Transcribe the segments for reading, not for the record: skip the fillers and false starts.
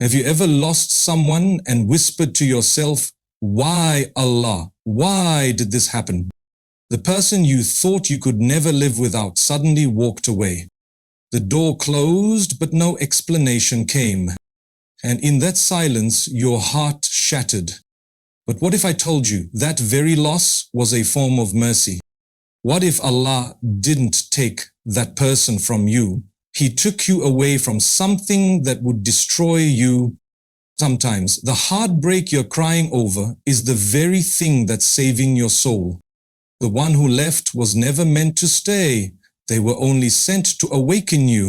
Have you ever lost someone and whispered to yourself, "Why, Allah? Why did this happen?" The person you thought you could never live without suddenly walked away. The door closed, but no explanation came. And in that silence, your heart shattered. But what if I told you that very loss was a form of mercy? What if Allah didn't take that person from you? He took you away from something that would destroy you. Sometimes the heartbreak you're crying over is the very thing that's saving your soul. The one who left was never meant to stay. They were only sent to awaken you.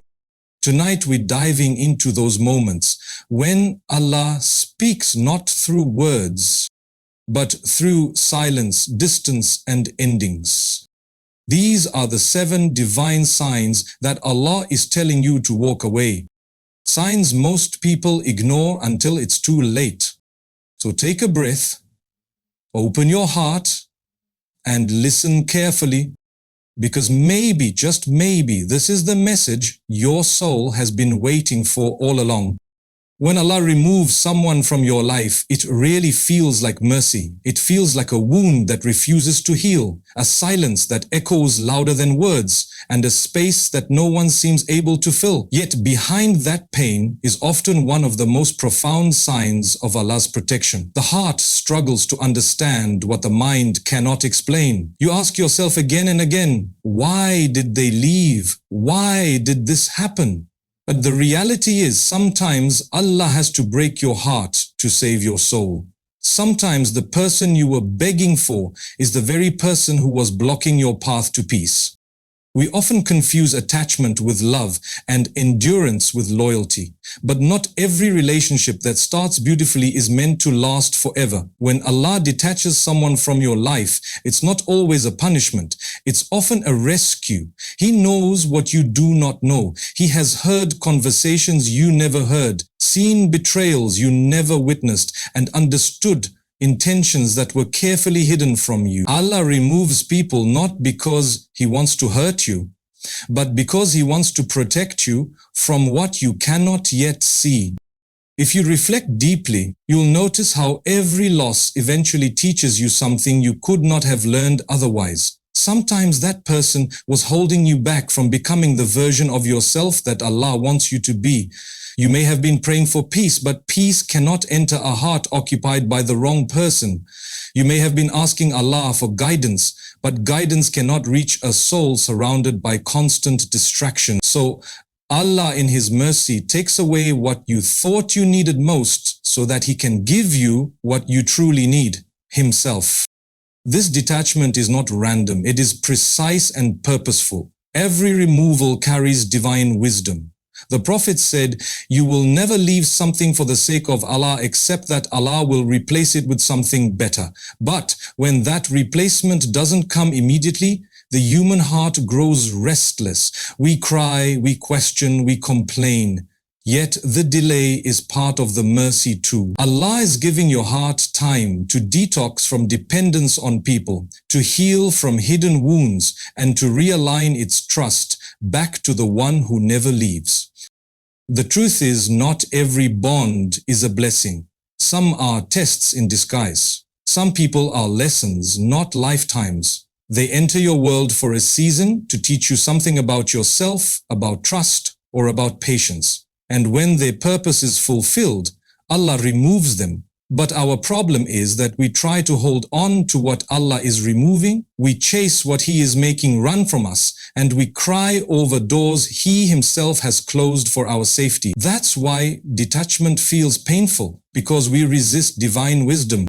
Tonight we're diving into those moments when Allah speaks not through words, but through silence, distance, and endings. These are the 7 divine signs that Allah is telling you to walk away. Signs most people ignore until it's too late. So take a breath, open your heart, and listen carefully, because maybe, just maybe, this is the message your soul has been waiting for all along. When Allah removes someone from your life, it really feels like mercy. It feels like a wound that refuses to heal, a silence that echoes louder than words, and a space that no one seems able to fill. Yet behind that pain is often one of the most profound signs of Allah's protection. The heart struggles to understand what the mind cannot explain. You ask yourself again and again, why did they leave? Why did this happen? But the reality is, sometimes Allah has to break your heart to save your soul. Sometimes the person you were begging for is the very person who was blocking your path to peace. We often confuse attachment with love and endurance with loyalty. But not every relationship that starts beautifully is meant to last forever. When Allah detaches someone from your life, it's not always a punishment. It's often a rescue. He knows what you do not know. He has heard conversations you never heard, seen betrayals you never witnessed, and understood intentions that were carefully hidden from you. Allah removes people not because He wants to hurt you, but because He wants to protect you from what you cannot yet see. If you reflect deeply, you'll notice how every loss eventually teaches you something you could not have learned otherwise. Sometimes that person was holding you back from becoming the version of yourself that Allah wants you to be. You may have been praying for peace, but peace cannot enter a heart occupied by the wrong person. You may have been asking Allah for guidance, but guidance cannot reach a soul surrounded by constant distraction. So Allah in His mercy takes away what you thought you needed most so that He can give you what you truly need, Himself. This detachment is not random, it is precise and purposeful. Every removal carries divine wisdom. The Prophet said, "You will never leave something for the sake of Allah except that Allah will replace it with something better. But when that replacement doesn't come immediately, the human heart grows restless. We cry, we question, we complain. Yet the delay is part of the mercy too. Allah is giving your heart time to detox from dependence on people, to heal from hidden wounds, and to realign its trust back to the one who never leaves. The truth is, not every bond is a blessing. Some are tests in disguise. Some people are lessons, not lifetimes. They enter your world for a season to teach you something about yourself, about trust, or about patience. And when their purpose is fulfilled, Allah removes them. But our problem is that we try to hold on to what Allah is removing, we chase what He is making run from us, and we cry over doors He Himself has closed for our safety. That's why detachment feels painful, because we resist divine wisdom.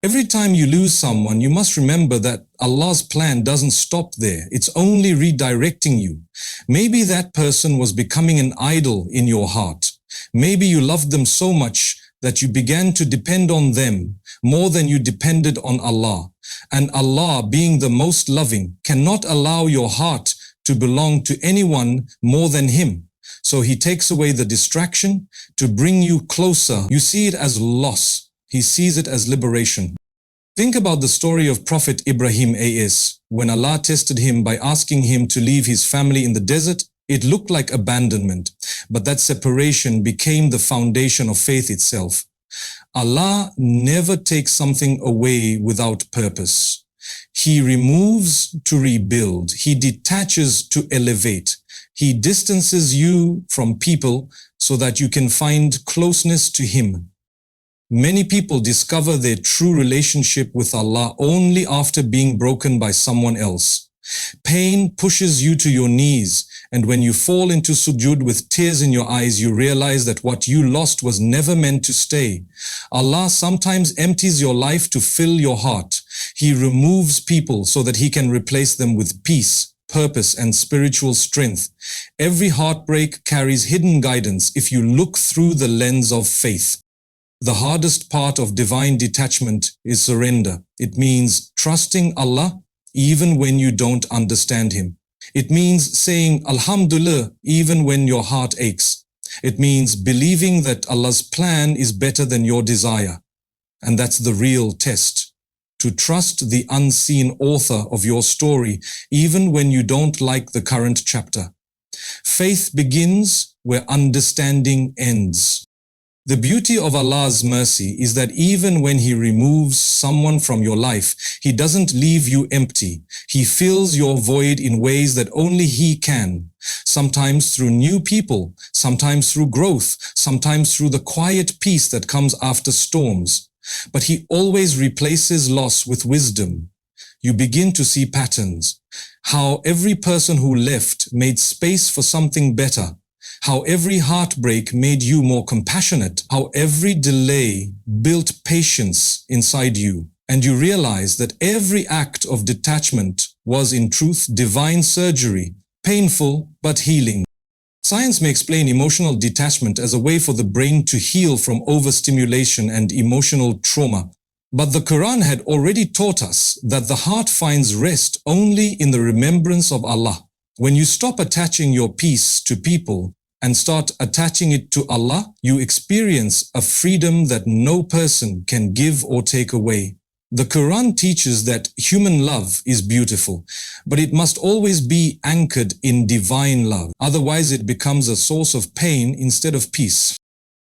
Every time you lose someone, you must remember that Allah's plan doesn't stop there. It's only redirecting you. Maybe that person was becoming an idol in your heart. Maybe you loved them so much that you began to depend on them more than you depended on Allah. And Allah, being the most loving, cannot allow your heart to belong to anyone more than Him. So He takes away the distraction to bring you closer. You see it as loss. He sees it as liberation. Think about the story of Prophet Ibrahim a.s. when Allah tested him by asking him to leave his family in the desert It looked like abandonment, but that separation became the foundation of faith itself. Allah never takes something away without purpose. He removes to rebuild. He detaches to elevate. He distances you from people so that you can find closeness to Him. Many people discover their true relationship with Allah only after being broken by someone else. Pain pushes you to your knees, and when you fall into sujood with tears in your eyes, you realize that what you lost was never meant to stay. Allah sometimes empties your life to fill your heart. He removes people so that He can replace them with peace, purpose, and spiritual strength. Every heartbreak carries hidden guidance if you look through the lens of faith. The hardest part of divine detachment is surrender. It means trusting Allah even when you don't understand Him. It means saying Alhamdulillah even when your heart aches. It means believing that Allah's plan is better than your desire. And that's the real test. To trust the unseen author of your story even when you don't like the current chapter. Faith begins where understanding ends. The beauty of Allah's mercy is that even when He removes someone from your life, He doesn't leave you empty. He fills your void in ways that only He can. Sometimes through new people, sometimes through growth, sometimes through the quiet peace that comes after storms. But He always replaces loss with wisdom. You begin to see patterns. How every person who left made space for something better. How every heartbreak made you more compassionate. How every delay built patience inside you. And you realize that every act of detachment was in truth divine surgery, painful but healing. Science may explain emotional detachment as a way for the brain to heal from overstimulation and emotional trauma. But the Quran had already taught us that the heart finds rest only in the remembrance of Allah. When you stop attaching your peace to people and start attaching it to Allah, you experience a freedom that no person can give or take away. The Quran teaches that human love is beautiful, but it must always be anchored in divine love. Otherwise, it becomes a source of pain instead of peace.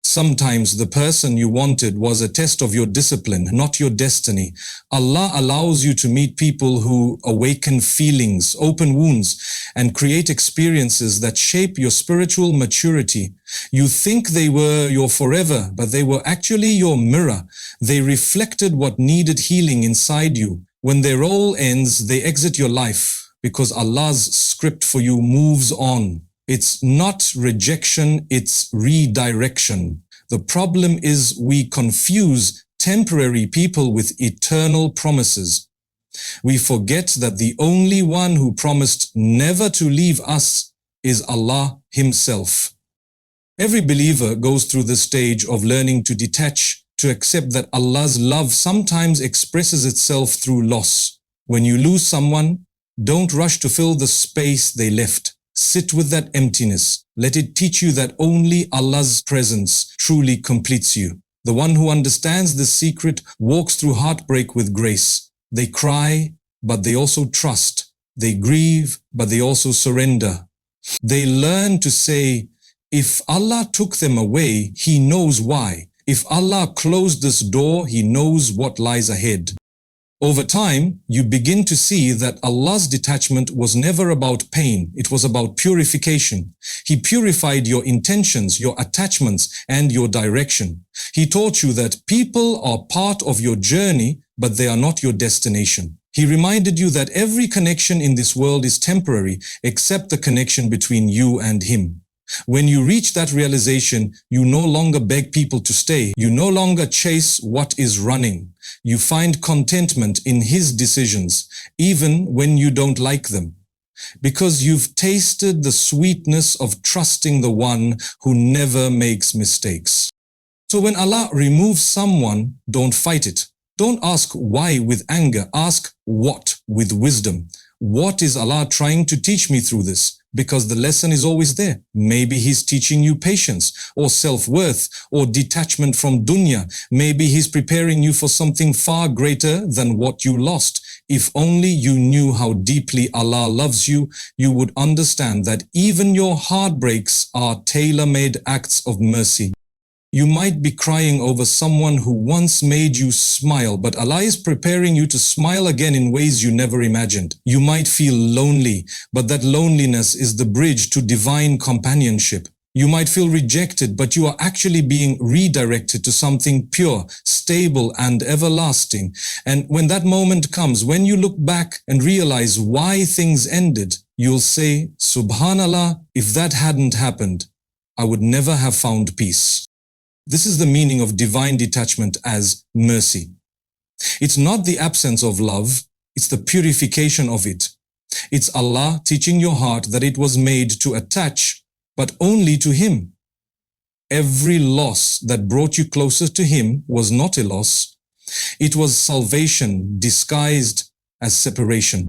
Sometimes the person you wanted was a test of your discipline, not your destiny. Allah allows you to meet people who awaken feelings, open wounds, and create experiences that shape your spiritual maturity. You think they were your forever, but they were actually your mirror. They reflected what needed healing inside you. When their role ends, they exit your life because Allah's script for you moves on. It's not rejection, it's redirection. The problem is we confuse temporary people with eternal promises. We forget that the only one who promised never to leave us is Allah Himself. Every believer goes through the stage of learning to detach, to accept that Allah's love sometimes expresses itself through loss. When you lose someone, don't rush to fill the space they left. Sit with that emptiness. Let it teach you that only Allah's presence truly completes you. The one who understands this secret walks through heartbreak with grace. They cry, but they also trust. They grieve, but they also surrender. They learn to say, if Allah took them away, He knows why. If Allah closed this door, He knows what lies ahead. Over time, you begin to see that Allah's detachment was never about pain. It was about purification. He purified your intentions, your attachments, and your direction. He taught you that people are part of your journey, but they are not your destination. He reminded you that every connection in this world is temporary, except the connection between you and Him. When you reach that realization, you no longer beg people to stay. You no longer chase what is running. You find contentment in His decisions, even when you don't like them. Because you've tasted the sweetness of trusting the one who never makes mistakes. So when Allah removes someone, don't fight it. Don't ask why with anger. Ask what with wisdom. What is Allah trying to teach me through this? Because the lesson is always there. Maybe He's teaching you patience or self-worth or detachment from dunya. Maybe He's preparing you for something far greater than what you lost. If only you knew how deeply Allah loves you, you would understand that even your heartbreaks are tailor-made acts of mercy. You might be crying over someone who once made you smile, but Allah is preparing you to smile again in ways you never imagined. You might feel lonely, but that loneliness is the bridge to divine companionship. You might feel rejected, but you are actually being redirected to something pure, stable, and everlasting. And when that moment comes, when you look back and realize why things ended, you'll say, Subhanallah, if that hadn't happened, I would never have found peace. This is the meaning of divine detachment as mercy. It's not the absence of love, it's the purification of it. It's Allah teaching your heart that it was made to attach, but only to Him. Every loss that brought you closer to Him was not a loss. It was salvation disguised as separation.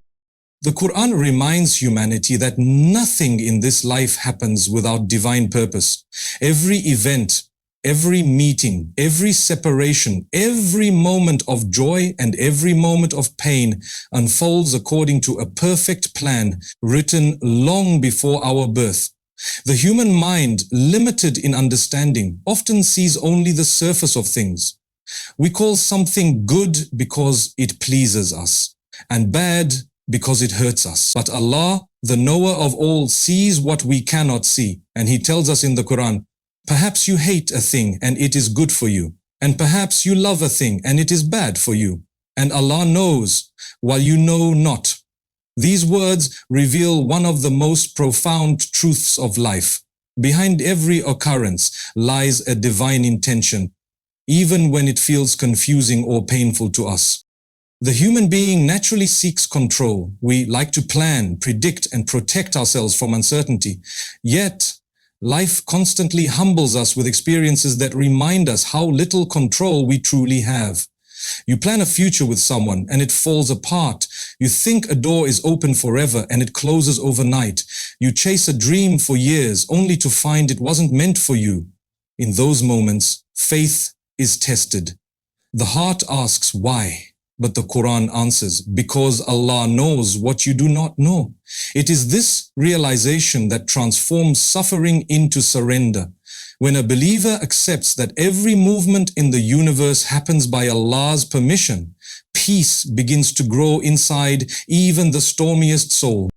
The Quran reminds humanity that nothing in this life happens without divine purpose. Every event, every meeting, every separation, every moment of joy and every moment of pain unfolds according to a perfect plan written long before our birth. The human mind, limited in understanding, often sees only the surface of things. We call something good because it pleases us, and bad because it hurts us. But Allah, the knower of all, sees what we cannot see, and He tells us in the Quran, perhaps you hate a thing and it is good for you, and perhaps you love a thing and it is bad for you, and Allah knows while you know not. These words reveal one of the most profound truths of life. Behind every occurrence lies a divine intention, even when it feels confusing or painful to us. The human being naturally seeks control. We like to plan, predict, and protect ourselves from uncertainty. Yet, life constantly humbles us with experiences that remind us how little control we truly have. You plan a future with someone and it falls apart. You think a door is open forever and it closes overnight. You chase a dream for years only to find it wasn't meant for you. In those moments, faith is tested. The heart asks why, but the Quran answers, because Allah knows what you do not know. It is this realization that transforms suffering into surrender. When a believer accepts that every movement in the universe happens by Allah's permission, peace begins to grow inside even the stormiest soul.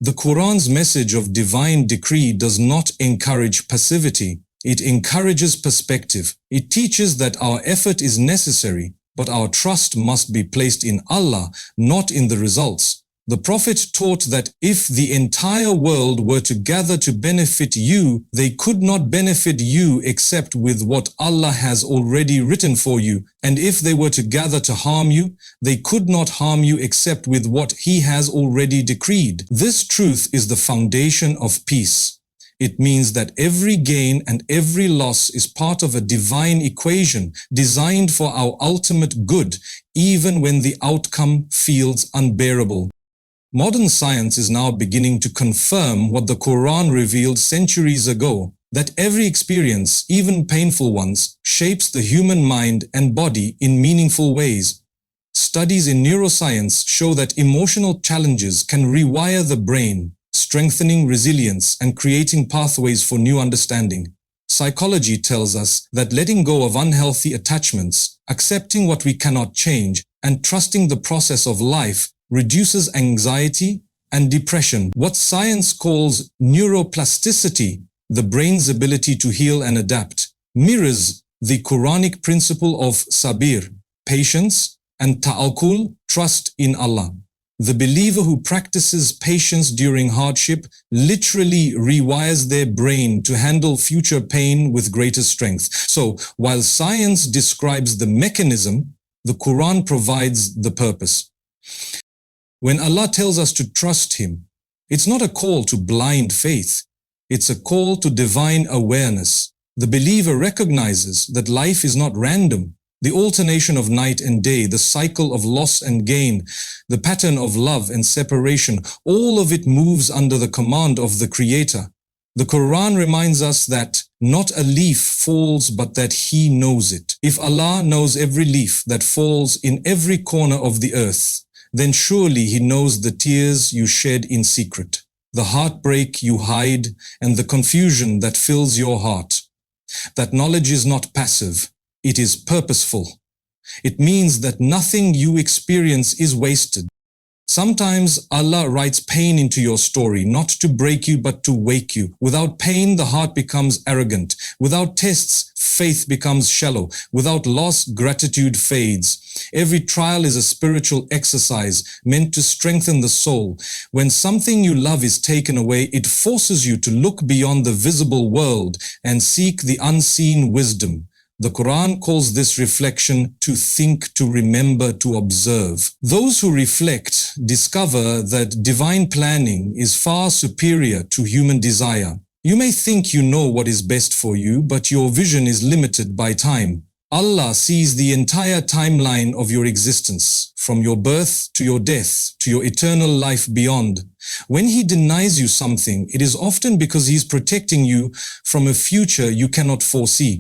The Quran's message of divine decree does not encourage passivity. It encourages perspective. It teaches that our effort is necessary, but our trust must be placed in Allah, not in the results. The Prophet taught that if the entire world were to gather to benefit you, they could not benefit you except with what Allah has already written for you. And if they were to gather to harm you, they could not harm you except with what He has already decreed. This truth is the foundation of peace. It means that every gain and every loss is part of a divine equation designed for our ultimate good, even when the outcome feels unbearable. Modern science is now beginning to confirm what the Quran revealed centuries ago, that every experience, even painful ones, shapes the human mind and body in meaningful ways. Studies in neuroscience show that emotional challenges can rewire the brain, strengthening resilience and creating pathways for new understanding. Psychology tells us that letting go of unhealthy attachments, accepting what we cannot change, and trusting the process of life reduces anxiety and depression. What science calls neuroplasticity, the brain's ability to heal and adapt, mirrors the Quranic principle of sabir, patience, and ta'akul, trust in Allah. The believer who practices patience during hardship literally rewires their brain to handle future pain with greater strength. So, while science describes the mechanism, the Quran provides the purpose. When Allah tells us to trust Him, it's not a call to blind faith. It's a call to divine awareness. The believer recognizes that life is not random. The alternation of night and day, the cycle of loss and gain, the pattern of love and separation, all of it moves under the command of the Creator. The Quran reminds us that not a leaf falls but that He knows it. If Allah knows every leaf that falls in every corner of the earth, then surely He knows the tears you shed in secret, the heartbreak you hide, and the confusion that fills your heart. That knowledge is not passive, it is purposeful. It means that nothing you experience is wasted. Sometimes Allah writes pain into your story, not to break you but to wake you. Without pain, the heart becomes arrogant. Without tests, faith becomes shallow. Without loss, gratitude fades. Every trial is a spiritual exercise meant to strengthen the soul. When something you love is taken away, it forces you to look beyond the visible world and seek the unseen wisdom. The Quran calls this reflection to think, to remember, to observe. Those who reflect discover that divine planning is far superior to human desire. You may think you know what is best for you, but your vision is limited by time. Allah sees the entire timeline of your existence, from your birth to your death, to your eternal life beyond. When He denies you something, it is often because He is protecting you from a future you cannot foresee.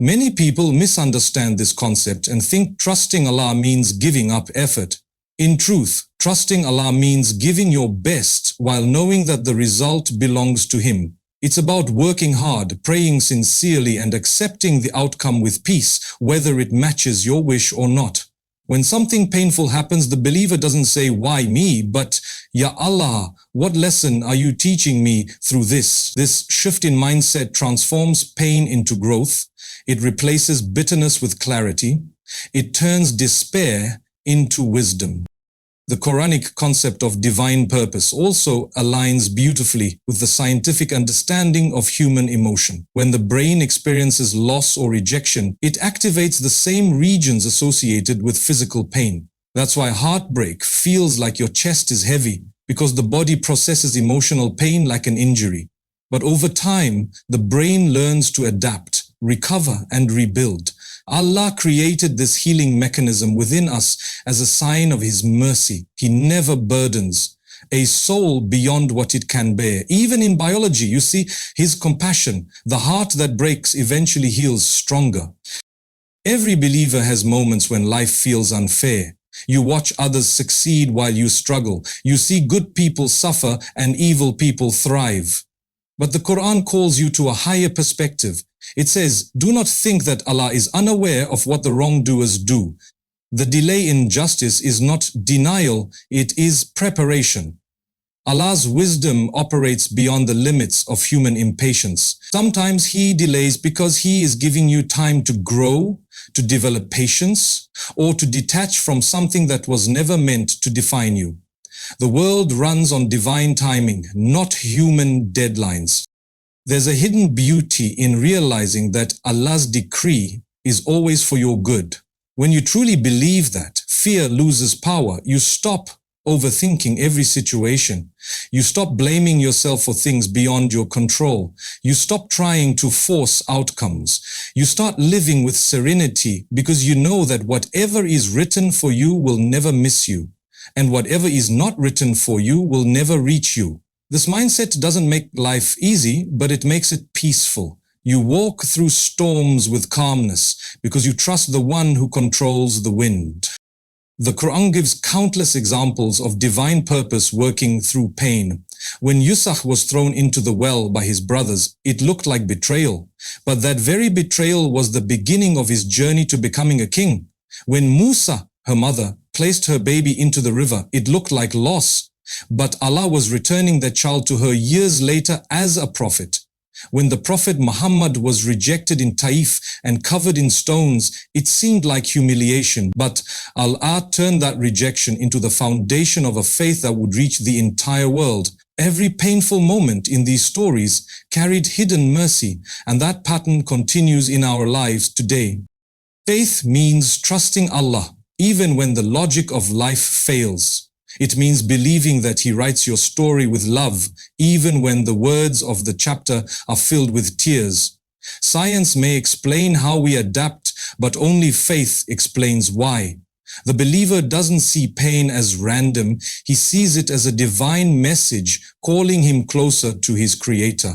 Many people misunderstand this concept and think trusting Allah means giving up effort. In truth, trusting Allah means giving your best while knowing that the result belongs to Him. It's about working hard, praying sincerely, and accepting the outcome with peace, whether it matches your wish or not. When something painful happens, the believer doesn't say, "Why me?" but, "Ya Allah, what lesson are you teaching me through this?" This shift in mindset transforms pain into growth. It replaces bitterness with clarity. It turns despair into wisdom. The Quranic concept of divine purpose also aligns beautifully with the scientific understanding of human emotion. When the brain experiences loss or rejection, it activates the same regions associated with physical pain. That's why heartbreak feels like your chest is heavy, because the body processes emotional pain like an injury. But over time, the brain learns to adapt, recover, and rebuild. Allah created this healing mechanism within us as a sign of His mercy. He never burdens a soul beyond what it can bear. Even in biology, you see His compassion. The heart that breaks eventually heals stronger. Every believer has moments when life feels unfair. You watch others succeed while you struggle. You see good people suffer and evil people thrive. But the Quran calls you to a higher perspective. It says, "Do not think that Allah is unaware of what the wrongdoers do." The delay in justice is not denial, it is preparation. Allah's wisdom operates beyond the limits of human impatience. Sometimes He delays because He is giving you time to grow, to develop patience, or to detach from something that was never meant to define you. The world runs on divine timing, not human deadlines. There's a hidden beauty in realizing that Allah's decree is always for your good. When you truly believe that, fear loses power. You stop overthinking every situation. You stop blaming yourself for things beyond your control. You stop trying to force outcomes. You start living with serenity because you know that whatever is written for you will never miss you, and whatever is not written for you will never reach you. This mindset doesn't make life easy, but it makes it peaceful. You walk through storms with calmness because you trust the one who controls the wind. The Quran gives countless examples of divine purpose working through pain. When Yusuf was thrown into the well by his brothers, it looked like betrayal. But that very betrayal was the beginning of his journey to becoming a king. When Musa, her mother, placed her baby into the river, it looked like loss. But Allah was returning that child to her years later as a prophet. When the Prophet Muhammad was rejected in Taif and covered in stones, it seemed like humiliation. But Allah turned that rejection into the foundation of a faith that would reach the entire world. Every painful moment in these stories carried hidden mercy, and that pattern continues in our lives today. Faith means trusting Allah, even when the logic of life fails. It means believing that He writes your story with love, even when the words of the chapter are filled with tears. Science may explain how we adapt, but only faith explains why. The believer doesn't see pain as random, he sees it as a divine message calling him closer to his Creator.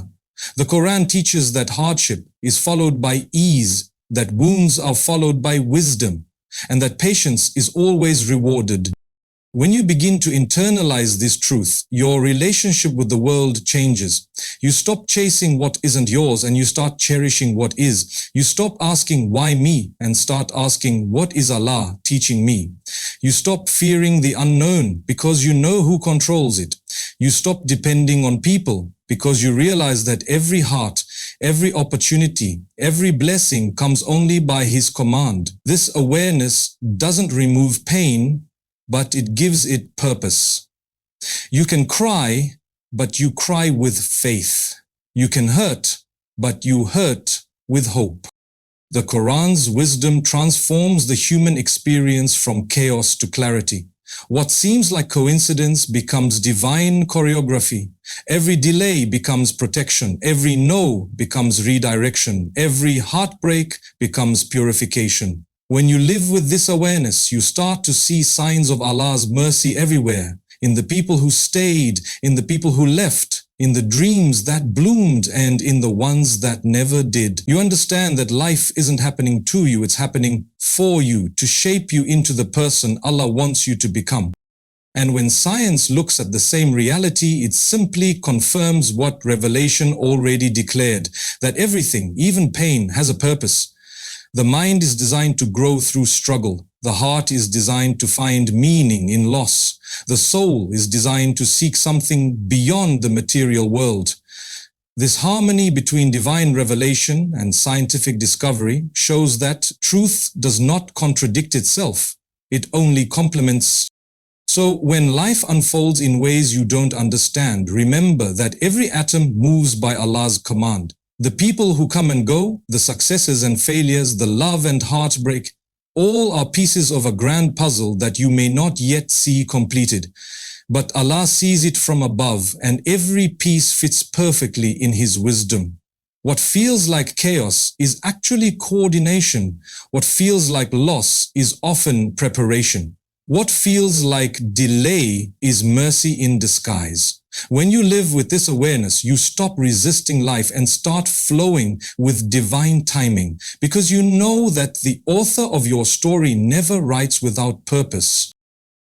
The Quran teaches that hardship is followed by ease, that wounds are followed by wisdom, and that patience is always rewarded. When you begin to internalize this truth, your relationship with the world changes. You stop chasing what isn't yours and you start cherishing what is. You stop asking, why me? And start asking, what is Allah teaching me? You stop fearing the unknown because you know who controls it. You stop depending on people because you realize that every heart, every opportunity, every blessing comes only by His command. This awareness doesn't remove pain, but it gives it purpose. You can cry, but you cry with faith. You can hurt, but you hurt with hope. The Quran's wisdom transforms the human experience from chaos to clarity. What seems like coincidence becomes divine choreography. Every delay becomes protection. Every no becomes redirection. Every heartbreak becomes purification. When you live with this awareness, you start to see signs of Allah's mercy everywhere, in the people who stayed, in the people who left, in the dreams that bloomed, and in the ones that never did. You understand that life isn't happening to you, it's happening for you, to shape you into the person Allah wants you to become. And when science looks at the same reality, it simply confirms what Revelation already declared, that everything, even pain, has a purpose. The mind is designed to grow through struggle. The heart is designed to find meaning in loss. The soul is designed to seek something beyond the material world. This harmony between divine revelation and scientific discovery shows that truth does not contradict itself. It only complements. So when life unfolds in ways you don't understand, remember that every atom moves by Allah's command. The people who come and go, the successes and failures, the love and heartbreak, all are pieces of a grand puzzle that you may not yet see completed. But Allah sees it from above, and every piece fits perfectly in His wisdom. What feels like chaos is actually coordination. What feels like loss is often preparation. What feels like delay is mercy in disguise. When you live with this awareness, you stop resisting life and start flowing with divine timing, because you know that the author of your story never writes without purpose.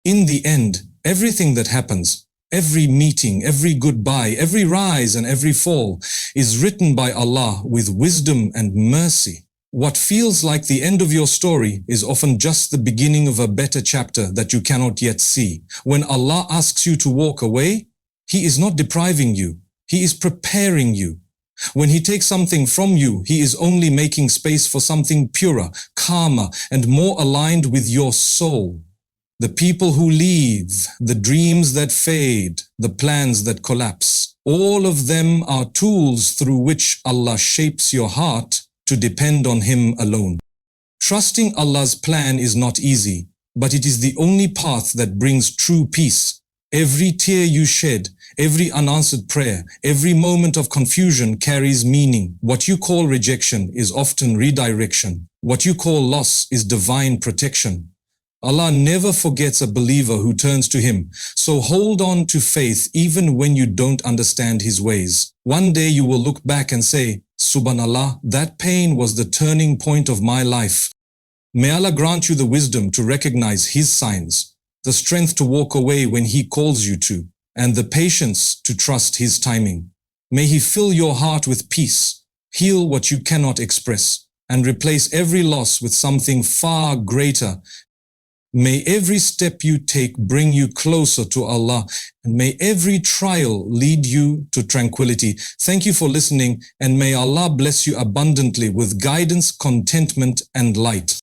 In the end, everything that happens, every meeting, every goodbye, every rise and every fall, is written by Allah with wisdom and mercy. What feels like the end of your story is often just the beginning of a better chapter that you cannot yet see. When Allah asks you to walk away, He is not depriving you. He is preparing you. When He takes something from you, He is only making space for something purer, calmer, and more aligned with your soul. The people who leave, the dreams that fade, the plans that collapse, all of them are tools through which Allah shapes your heart to depend on Him alone. Trusting Allah's plan is not easy, but it is the only path that brings true peace. Every tear you shed, every unanswered prayer, every moment of confusion carries meaning. What you call rejection is often redirection. What you call loss is divine protection. Allah never forgets a believer who turns to Him, so hold on to faith even when you don't understand His ways. One day you will look back and say, Subhanallah, that pain was the turning point of my life. May Allah grant you the wisdom to recognize His signs, the strength to walk away when He calls you to, and the patience to trust His timing. May He fill your heart with peace, heal what you cannot express, and replace every loss with something far greater. May every step you take bring you closer to Allah, and may every trial lead you to tranquility. Thank you for listening, and may Allah bless you abundantly with guidance, contentment, and light.